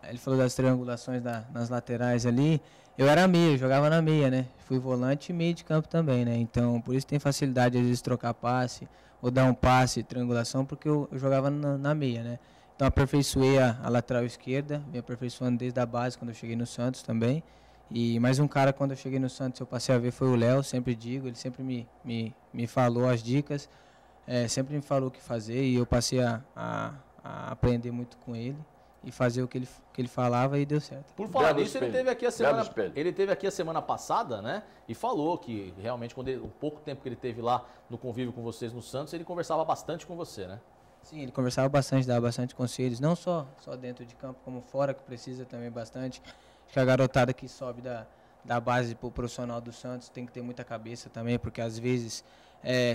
ele falou das triangulações nas laterais ali, eu era meia, eu jogava na meia, né? Fui volante e meio de campo também, né? Então, por isso tem facilidade, às vezes, trocar passe, ou dar um passe, triangulação, porque eu jogava na meia, né? Então, aperfeiçoei a lateral esquerda, me aperfeiçoando desde a base, quando eu cheguei no Santos também. E mais um cara, quando eu cheguei no Santos, eu passei a ver, foi o Léo, sempre digo, ele sempre me falou as dicas, sempre me falou o que fazer, e eu passei a aprender muito com ele. e fazer o que ele falava e deu certo. Por falar Belo nisso, espelho. ele teve aqui a semana passada, né? E falou que realmente, o pouco tempo que ele teve lá no convívio com vocês no Santos, ele conversava bastante com você, né? Sim, ele conversava bastante, dava bastante conselhos, não só dentro de campo, como fora, que precisa também bastante. Acho que a garotada que sobe da base para o profissional do Santos tem que ter muita cabeça também, porque às vezes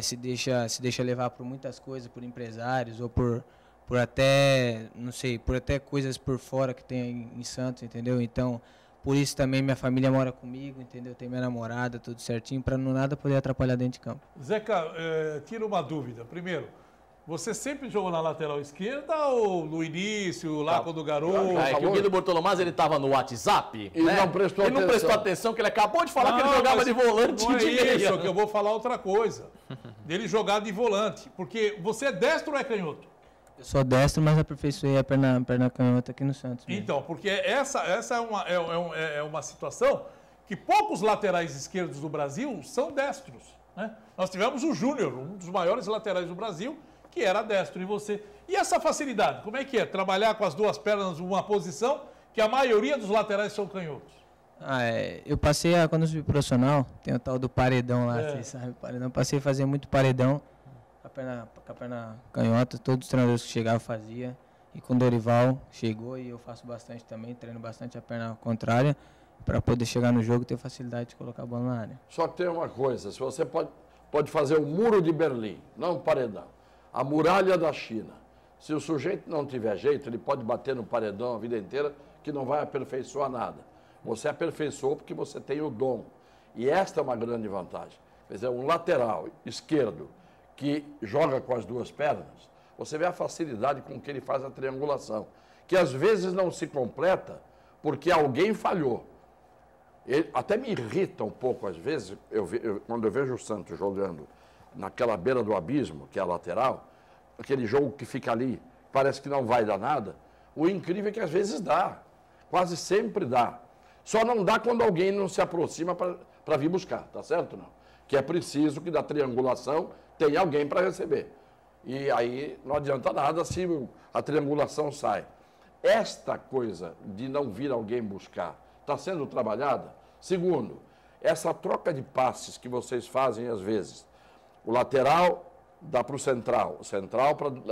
se deixa levar por muitas coisas, por empresários ou por até, não sei, por até coisas por fora que tem em Santos, entendeu? Então, por isso também minha família mora comigo, entendeu? Tem minha namorada, tudo certinho, para não nada poder atrapalhar dentro de campo. Zeca, tira uma dúvida. Primeiro, você sempre jogou na lateral esquerda ou no início, lá quando garoto? É que o Guido Bortolomaz, ele estava no WhatsApp, E né? não prestou Ele não atenção. prestou atenção, que ele acabou de falar que ele jogava mas de volante não e de é meia. isso, que eu vou falar outra coisa. Dele jogar de volante. Porque você é destro ou é canhoto? Eu sou destro, mas aperfeiçoei a perna canhota aqui no Santos mesmo. Então, porque essa é uma situação que poucos laterais esquerdos do Brasil são destros, né? Nós tivemos o Júnior, um dos maiores laterais do Brasil, que era destro. E essa facilidade, como é que é? Trabalhar com as duas pernas numa posição que a maioria dos laterais são canhotos. Eu passei, quando eu fui profissional, tem o tal do paredão lá, vocês sabem, paredão. Passei a fazer muito paredão, com a perna canhota, todos os treinadores que chegavam fazia. E com o Dorival chegou e eu faço bastante também, treino bastante a perna contrária, para poder chegar no jogo e ter facilidade de colocar a bola na área. Só que tem uma coisa, se você pode fazer o muro de Berlim, não o paredão, a muralha da China. Se o sujeito não tiver jeito, ele pode bater no paredão a vida inteira, que não vai aperfeiçoar nada. Você aperfeiçoou porque você tem o dom. E esta é uma grande vantagem. Quer dizer, um lateral esquerdo que joga com as duas pernas, você vê a facilidade com que ele faz a triangulação, que às vezes não se completa porque alguém falhou. Ele até me irrita um pouco às vezes, quando eu vejo o Santos jogando naquela beira do abismo, que é a lateral, aquele jogo que fica ali, parece que não vai dar nada, o incrível é que às vezes dá, quase sempre dá. Só não dá quando alguém não se aproxima para vir buscar, tá certo não? Que é preciso que da triangulação tenha alguém para receber. E aí não adianta nada se a triangulação sai. Esta coisa de não vir alguém buscar está sendo trabalhada. Segundo, essa troca de passes que vocês fazem às vezes, o lateral dá para o central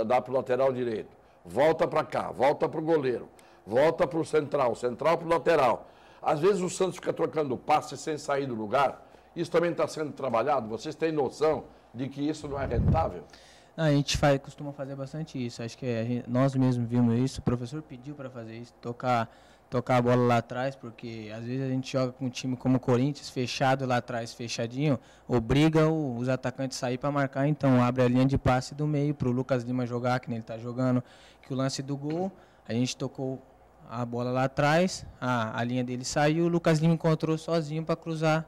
dá para o lateral direito, volta para cá, volta para o goleiro, volta para o central para o lateral. Às vezes o Santos fica trocando passe sem sair do lugar. Isso também está sendo trabalhado? Vocês têm noção de que isso não é rentável? A gente costuma fazer bastante isso. Acho que nós mesmos vimos isso. O professor pediu para fazer isso, tocar a bola lá atrás, porque às vezes a gente joga com um time como o Corinthians, fechado lá atrás, fechadinho, obriga os atacantes a sair para marcar, então abre a linha de passe do meio para o Lucas Lima jogar, que nem ele está jogando, que o lance do gol, a gente tocou a bola lá atrás, a linha dele saiu, o Lucas Lima encontrou sozinho para cruzar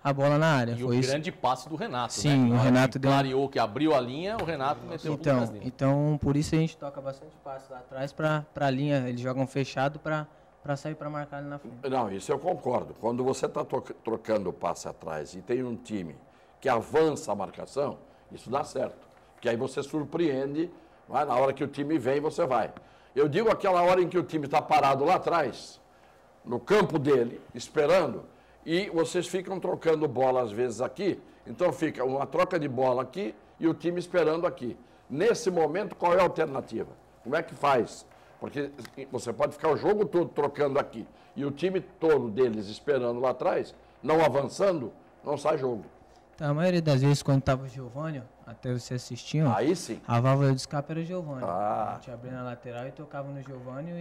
a bola na área. E o grande passe do Renato, sim, né? O Renato deu... clareou que abriu a linha, o Renato meteu o Lucas Lima. Então, por isso a gente toca bastante passe lá atrás para a linha, eles jogam fechado para sair para marcar ali na frente. Não, isso eu concordo. Quando você está trocando o passe atrás e tem um time que avança a marcação, isso dá certo. Porque aí você surpreende, vai, na hora que o time vem, você vai. Eu digo aquela hora em que o time está parado lá atrás, no campo dele, esperando, e vocês ficam trocando bola às vezes aqui, então fica uma troca de bola aqui e o time esperando aqui. Nesse momento, qual é a alternativa? Como é que faz? Porque você pode ficar o jogo todo trocando aqui e o time todo deles esperando lá atrás, não avançando, não sai jogo. Então, a maioria das vezes, quando estava o Giovânio, até você assistiam, aí sim, a válvula de escape era o Giovânio. A gente abria na lateral e tocava no Giovânio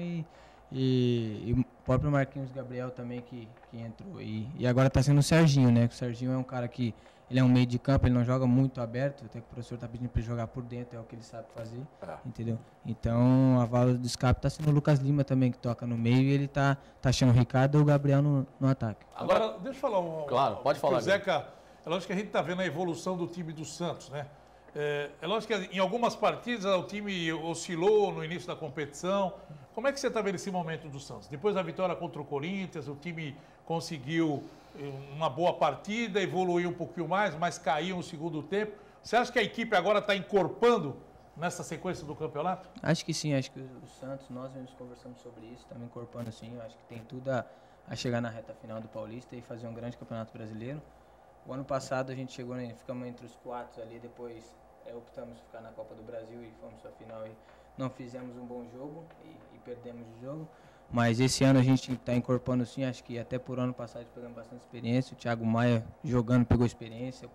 e o próprio Marquinhos Gabriel também que entrou. E agora está sendo o Serginho, né? O Serginho é um cara que ele é um meio de campo, ele não joga muito aberto, até que o professor está pedindo para ele jogar por dentro, é o que ele sabe fazer, entendeu? Então a válvula do escape está sendo o Lucas Lima também, que toca no meio, e ele está achando o Ricardo e o Gabriel no ataque. Agora, deixa eu falar Claro, pode falar. Zeca, é lógico que a gente está vendo a evolução do time do Santos, né? É lógico que em algumas partidas o time oscilou no início da competição. Como é que você está vendo esse momento do Santos? Depois da vitória contra o Corinthians, o time conseguiu uma boa partida, evoluiu um pouquinho mais, mas caiu no segundo tempo. Você acha que a equipe agora está encorpando nessa sequência do campeonato? Acho que sim, acho que o Santos, nós mesmos conversamos sobre isso, também incorporando sim, acho que tem tudo a chegar na reta final do Paulista e fazer um grande campeonato brasileiro. O ano passado a gente chegou, ficamos entre os 4 ali, depois optamos por ficar na Copa do Brasil e fomos para a final e não fizemos um bom jogo e perdemos o jogo. Mas esse ano a gente está incorporando sim, acho que até por ano passado pegamos bastante experiência, o Thiago Maia jogando pegou experiência,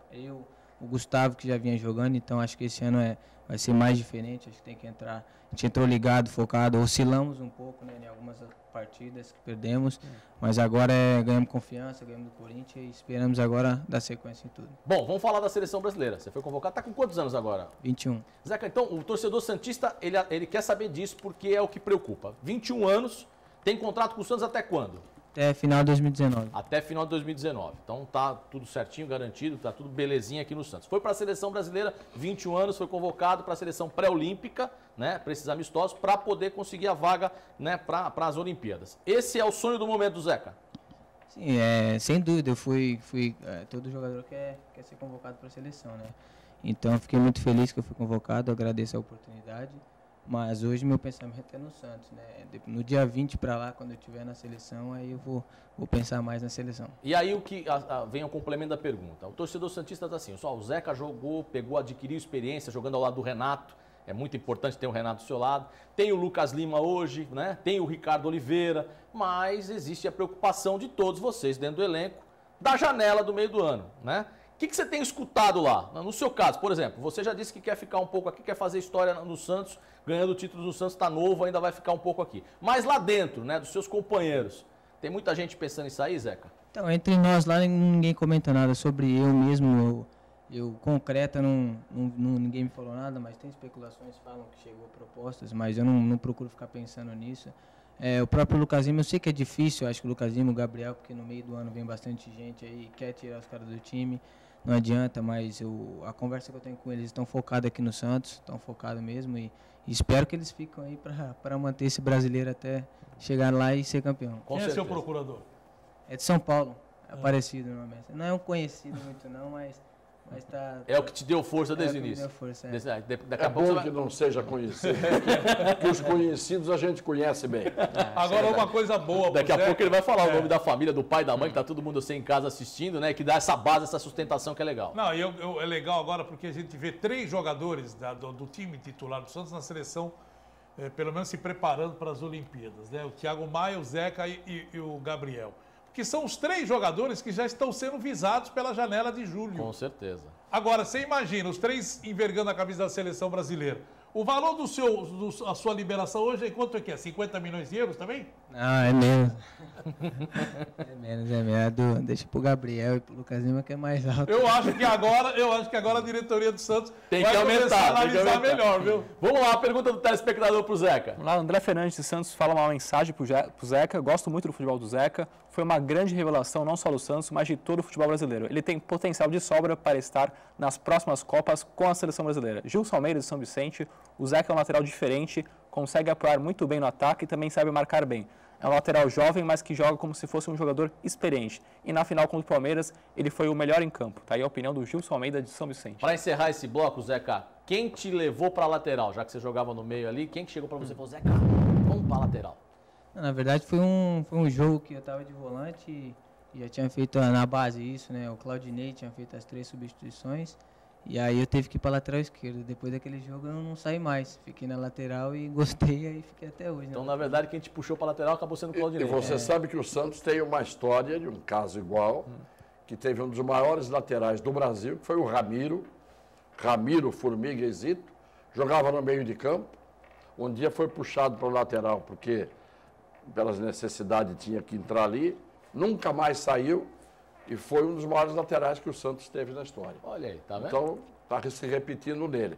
o Gustavo que já vinha jogando, então acho que esse ano vai ser mais diferente, acho que tem que entrar, a gente entrou ligado, focado, oscilamos um pouco, né, em algumas partidas que perdemos, mas agora ganhamos confiança, ganhamos do Corinthians e esperamos agora dar sequência em tudo. Bom, vamos falar da seleção brasileira, você foi convocado, está com quantos anos agora? 21. Zeca, então o torcedor santista, ele quer saber disso porque é o que preocupa. 21 anos, tem contrato com o Santos até quando? Até final de 2019. Até final de 2019. Então tá tudo certinho, garantido, tá tudo belezinha aqui no Santos. Foi para a seleção brasileira, 21 anos, foi convocado para a seleção pré-olímpica, né, para esses amistosos, para poder conseguir a vaga, né, para as Olimpíadas. Esse é o sonho do momento do Zeca? Sim, sem dúvida, eu fui todo jogador quer ser convocado para a seleção, né? Então eu fiquei muito feliz que eu fui convocado, agradeço a oportunidade. Mas hoje meu pensamento é no Santos, né? No dia 20 para lá, quando eu estiver na seleção, aí eu vou pensar mais na seleção. E aí o que vem ao complemento da pergunta. O torcedor santista está assim, só o Zeca jogou, adquiriu experiência jogando ao lado do Renato. É muito importante ter o Renato do seu lado. Tem o Lucas Lima hoje, né? Tem o Ricardo Oliveira, mas existe a preocupação de todos vocês dentro do elenco da janela do meio do ano, né? O que você tem escutado lá? No seu caso, por exemplo, você já disse que quer ficar um pouco aqui, quer fazer história no Santos, ganhando o título do Santos, está novo, ainda vai ficar um pouco aqui. Mas lá dentro, né, dos seus companheiros, tem muita gente pensando em sair, Zeca? Então, entre nós lá, ninguém comenta nada sobre eu mesmo. Eu concreta, ninguém me falou nada, mas tem especulações, falam que chegou propostas, mas eu não procuro ficar pensando nisso. O próprio Lucas Lima, eu sei que é difícil, acho que o Lucas Lima, o Gabriel, porque no meio do ano vem bastante gente aí, quer tirar os caras do time. Não adianta, mas a conversa que eu tenho com eles estão focados aqui no Santos, estão focados mesmo e espero que eles fiquem aí para manter esse brasileiro até chegar lá e ser campeão. Quem é seu procurador? É de São Paulo, é Aparecido normalmente. Não é um conhecido muito não, mas tá... É o que te deu força desde o início. Deu força, é bom que não seja conhecido, porque os conhecidos a gente conhece bem. Agora uma coisa boa. Daqui a pouco ele vai falar o nome da família, do pai, da mãe, que tá todo mundo assim em casa assistindo, né? Que dá essa base, essa sustentação que é legal. Não, é legal agora porque a gente vê 3 jogadores do time titular do Santos na seleção, pelo menos se preparando para as Olimpíadas, né? O Thiago Maia, o Zeca e o Gabriel. Que são os 3 jogadores que já estão sendo visados pela janela de julho. Com certeza. Agora, você imagina, os 3 envergando a camisa da seleção brasileira. O valor a sua liberação hoje é quanto é que é? 50 milhões de euros também? Não, é menos. É menos. Deixa pro Gabriel e pro Lucas Lima que é mais alto. Eu acho que agora a diretoria do Santos tem que aumentar, analisar melhor, viu? Vamos lá, a pergunta do telespectador pro Zeca. Vamos lá, André Fernandes de Santos fala uma mensagem pro Zeca. Gosto muito do futebol do Zeca. Foi uma grande revelação não só do Santos, mas de todo o futebol brasileiro. Ele tem potencial de sobra para estar nas próximas Copas com a seleção brasileira. Gilson Almeida de São Vicente. O Zeca é um lateral diferente, consegue apoiar muito bem no ataque e também sabe marcar bem. É um lateral jovem, mas que joga como se fosse um jogador experiente. E na final contra o Palmeiras, ele foi o melhor em campo. Tá aí a opinião do Gilson Almeida de São Vicente. Para encerrar esse bloco, Zeca, quem te levou para a lateral? Já que você jogava no meio ali, quem que chegou para você e falou, Zeca, vamos para a lateral? Na verdade, foi um jogo que eu estava de volante e já tinha feito na base isso, né? O Claudinei tinha feito as 3 substituições. E aí eu tive que ir para a lateral esquerda. Depois daquele jogo eu não saí mais. Fiquei na lateral e gostei e fiquei até hoje. Então, na verdade, quem te puxou para a lateral acabou sendo o Claudinei. E você sabe que o Santos tem uma história de um caso igual, que teve um dos maiores laterais do Brasil, que foi o Ramiro Formiga Exito, jogava no meio de campo. Um dia foi puxado para o lateral, porque pelas necessidades tinha que entrar ali. Nunca mais saiu. E foi um dos maiores laterais que o Santos teve na história. Olha aí, tá vendo? Então, está se repetindo nele.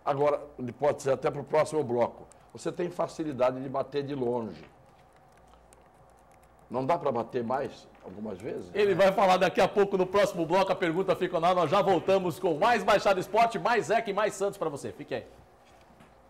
Agora, pode ser até para o próximo bloco. Você tem facilidade de bater de longe. Não dá para bater mais algumas vezes? Ele vai falar daqui a pouco no próximo bloco. A pergunta fica na hora. Nós já voltamos com mais Baixada Esporte, mais Zeca e mais Santos para você. Fique aí.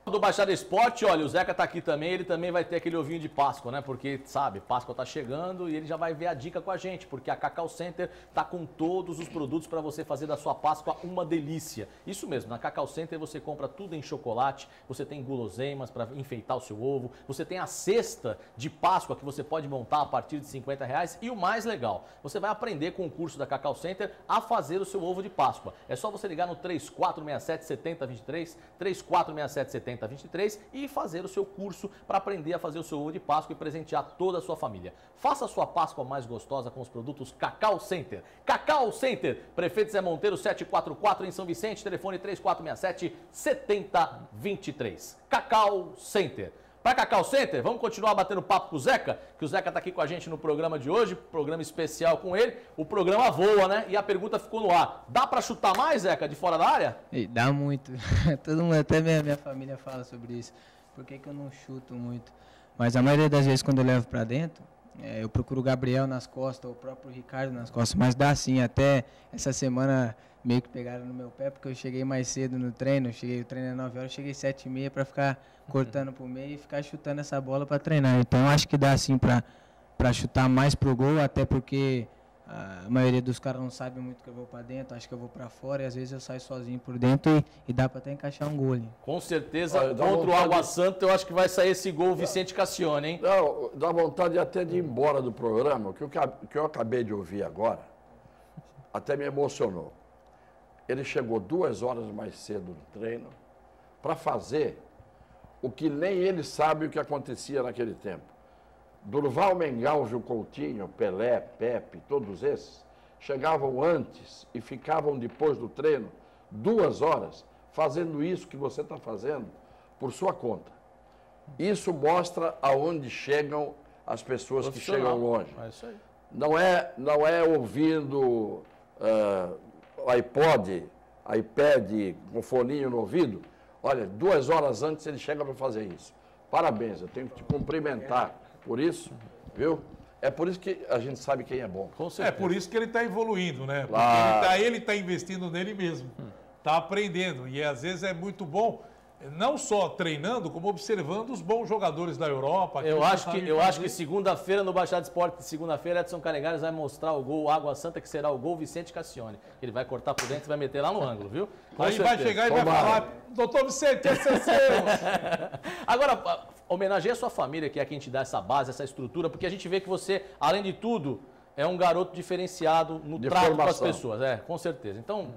Do Baixada Esporte, olha, o Zeca tá aqui também, ele também vai ter aquele ovinho de Páscoa, né? Porque, sabe, Páscoa tá chegando e ele já vai ver a dica com a gente, porque a Cacau Center tá com todos os produtos para você fazer da sua Páscoa uma delícia. Isso mesmo, na Cacau Center você compra tudo em chocolate, você tem guloseimas para enfeitar o seu ovo, você tem a cesta de Páscoa que você pode montar a partir de R$50 e o mais legal, você vai aprender com o curso da Cacau Center a fazer o seu ovo de Páscoa. É só você ligar no 3467-7023, 3467-7023 e fazer o seu curso para aprender a fazer o seu ovo de Páscoa e presentear toda a sua família. Faça a sua Páscoa mais gostosa com os produtos Cacau Center. Cacau Center, Prefeito Zé Monteiro 744 em São Vicente, telefone 3467-7023. Cacau Center. Para Cacau Center, vamos continuar batendo papo com o Zeca, que o Zeca está aqui com a gente no programa de hoje, programa especial com ele. O programa voa, né? E a pergunta ficou no ar. Dá para chutar mais, Zeca, de fora da área? Dá muito. Todo mundo, até minha família fala sobre isso. Por que eu não chuto muito? Mas a maioria das vezes quando eu levo para dentro, eu procuro o Gabriel nas costas, o próprio Ricardo nas costas. Mas dá sim, até essa semana meio que pegaram no meu pé, porque eu cheguei mais cedo no treino. O treino é 9 horas, eu cheguei 7h30 para ficar cortando pro meio e ficar chutando essa bola para treinar. Então eu acho que dá sim para chutar mais pro gol, até porque a maioria dos caras não sabe muito que eu vou para dentro, acho que eu vou para fora e às vezes eu saio sozinho por dentro e dá para até encaixar um gol ali. Com certeza, contra o Água Santa eu acho que vai sair esse gol Vicente Cassione, hein? Não, dá vontade até de ir embora do programa, o que eu acabei de ouvir agora até me emocionou. Ele chegou 2 horas mais cedo no treino para fazer o que nem ele sabe o que acontecia naquele tempo. Durval, Mengal, Gil Coutinho, Pelé, Pepe, todos esses, chegavam antes e ficavam depois do treino 2 horas fazendo isso que você está fazendo por sua conta. Isso mostra aonde chegam as pessoas que chegam longe. É isso aí. Não é ouvindo iPad com foninho no ouvido. Olha, 2 horas antes ele chega para fazer isso. Parabéns, eu tenho que te cumprimentar por isso, viu? É por isso que a gente sabe quem é bom. É por isso que ele está evoluindo, né? Porque Claro. ele está investindo nele mesmo. Está aprendendo. E às vezes é muito bom, não só treinando, como observando os bons jogadores da Europa. Eu acho que segunda-feira no Baixada Esporte, segunda-feira Edson Canegares vai mostrar o gol Água Santa, que será o gol Vicente Cassione. Ele vai cortar por dentro e vai meter lá no ângulo, viu? Com Aí vai certeza. chegar e vai falar, doutor Vicente, esse é seu. Agora, homenageia a sua família, que é quem te dá essa base, essa estrutura, porque a gente vê que você, além de tudo, é um garoto diferenciado no trato com as pessoas. É, com certeza. Então,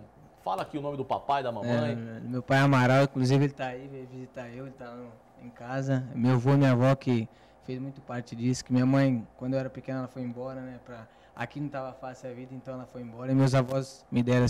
fala aqui o nome do papai, da mamãe. Meu pai Amaral, inclusive, ele está aí, veio visitar eu, ele está em casa. Meu avô e minha avó, que fez muito parte disso, que minha mãe, quando eu era pequena, ela foi embora, né? Aqui não estava fácil a vida, então ela foi embora. E meus avós me deram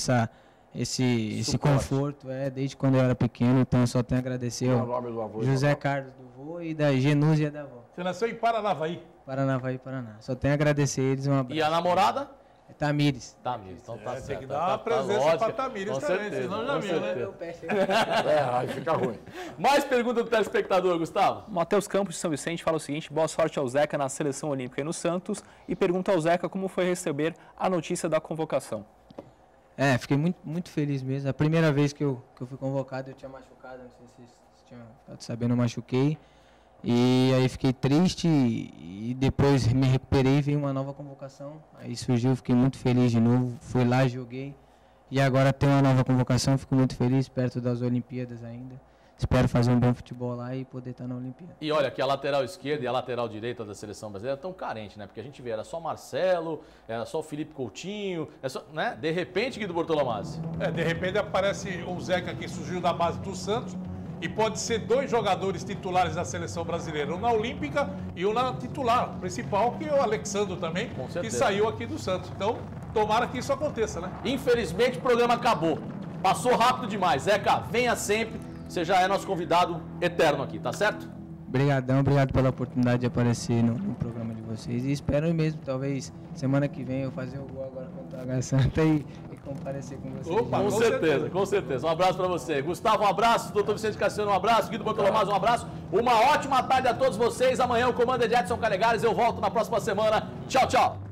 esse conforto, desde quando eu era pequeno, então eu só tenho a agradecer Qual é ao o nome do avô? José Carlos do vô e da Genúzia da avó. Você nasceu em Paranavaí. Paranavaí, Paraná. Só tenho a agradecer eles, um abraço. E a namorada? É Tamires. Tamires, então tá certo. Tem que dar uma presença lógica. para Tamires Com também, certeza, senão já com viu, né? certeza. Aí fica ruim. Mais pergunta do telespectador, Gustavo? Matheus Campos de São Vicente fala o seguinte: boa sorte ao Zeca na seleção olímpica e no Santos, e pergunta ao Zeca como foi receber a notícia da convocação. Fiquei muito feliz mesmo. A primeira vez que eu fui convocado, eu tinha machucado, não sei se vocês tinham ficado sabendo, eu machuquei. E aí fiquei triste e depois me recuperei e veio uma nova convocação. Aí surgiu, fiquei muito feliz de novo, fui lá, joguei. E agora tem uma nova convocação, fico muito feliz, perto das Olimpíadas ainda. Espero fazer um bom futebol lá e poder estar na Olimpíada. E olha que a lateral esquerda e a lateral direita da seleção brasileira estão carentes, né? Porque a gente vê, era só Marcelo, era só o Felipe Coutinho, né? De repente, Guido Bortolomazzi. De repente aparece o Zeca que surgiu da base do Santos e pode ser 2 jogadores titulares da seleção brasileira, um na Olímpica e um na titular principal, que é o Alexandro também, que saiu aqui do Santos. Então, tomara que isso aconteça, né? Infelizmente, o programa acabou. Passou rápido demais. Zeca, venha sempre. Você já é nosso convidado eterno aqui, tá certo? Obrigadão, obrigado pela oportunidade de aparecer no programa de vocês. E espero mesmo, talvez, semana que vem eu fazer o gol agora contra o Água Santa e comparecer com vocês. Opa, com certeza, com certeza. Um abraço pra você. Gustavo, um abraço. Doutor Vicente Cassiano, um abraço. Guido Bortolomazzi, um abraço. Uma ótima tarde a todos vocês. Amanhã o comando é de Edson Canegares. Eu volto na próxima semana. Tchau, tchau.